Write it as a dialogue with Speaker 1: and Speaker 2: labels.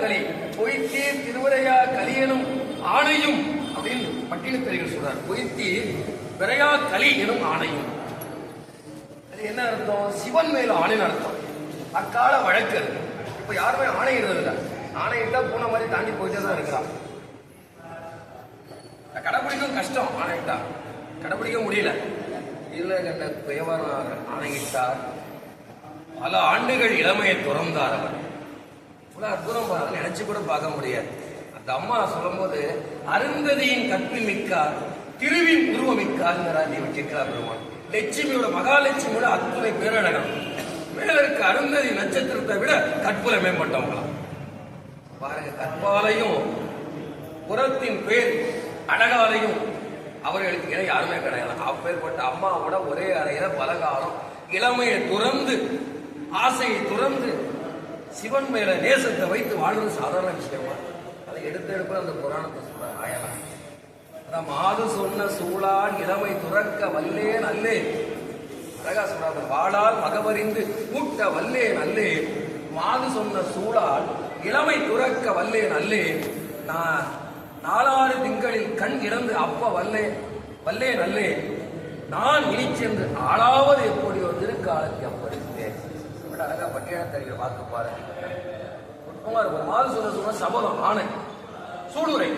Speaker 1: களி பொய்த்தீர் திருவரையா களி எனும் ஆணையும் அப்படின்னு பட்டினத்தறிகள் சொல்றார். பொய்த்தீர் விரையா களி எனும் ஆணையும். அது என்ன அர்த்தம்? சிவன் மேல ஆணைன்னு அர்த்தம். அக்கால வழக்கு அது. இப்ப யாருமே ஆணையிடுறது இல்லை. ஆணையிட்டா பூனை மாதிரி தாண்டி போயிட்டே தான் இருக்கிறான். கடைபிடிக்கும் கஷ்டம். ஆணையிட்டா கடைபிடிக்க முடியல. இல்ல கண்ட குயவனாக ஆணையிட்டார். பல ஆண்டுகள் இளமையை துறந்தார் அவர். அற்புதம் பாருங்க, நினைச்சு கூட பார்க்க முடியாது. அந்த அம்மா சொல்லும் போது அருந்ததியின் கற்பில் மிக்கார் திருவின் உருவமிக்காருங்கிறார் கேட்கிறார் பெருமான். லட்சுமியோட மகாலட்சுமியோட அத்துணை பேரழகம். மேல இருக்க அருந்ததி நட்சத்திரத்தை விட கற்புல மேம்பட்டவங்களாம் பாருங்க. கற்பாலையும் புறத்தின் பேர் அழகாலையும் அவர்களுக்கு இணை யாருமே கிடையாது. அப்பேற்பட்ட அம்மாவோட ஒரே அறையில பல காலம் இளமையை துறந்து ஆசையை துறந்து சிவன் மேல நேசத்தை வைத்து வாழ்வது சாதாரண விஷயமா? அதை எடுப்ப அந்த புராணத்தை சொல்ற ஆயனா அதான் மாது சொன்ன சூழால் இளமை துறக்க வல்லேன் அல்லே. அழகா சொல்றாங்க. வாழால் மகவறிந்து கூட்ட வல்லேன் அல்லே. மாது சொன்ன சூழால் இளமை துறக்க வல்லேன் அல்லே. நான் 4 திங்களில் கண் இறந்து அப்ப வல்லேன் அல்லே. நான் இனி சென்று ஆளாவது எப்படி ஒரு திருக்காலத்தை அப்பறித்தேன். அழகா பட்டியலத்தறிகிற வாக்கு பாருங்க. ஒரு மாது சொன்ன சபதம் ஆணை சூடுரை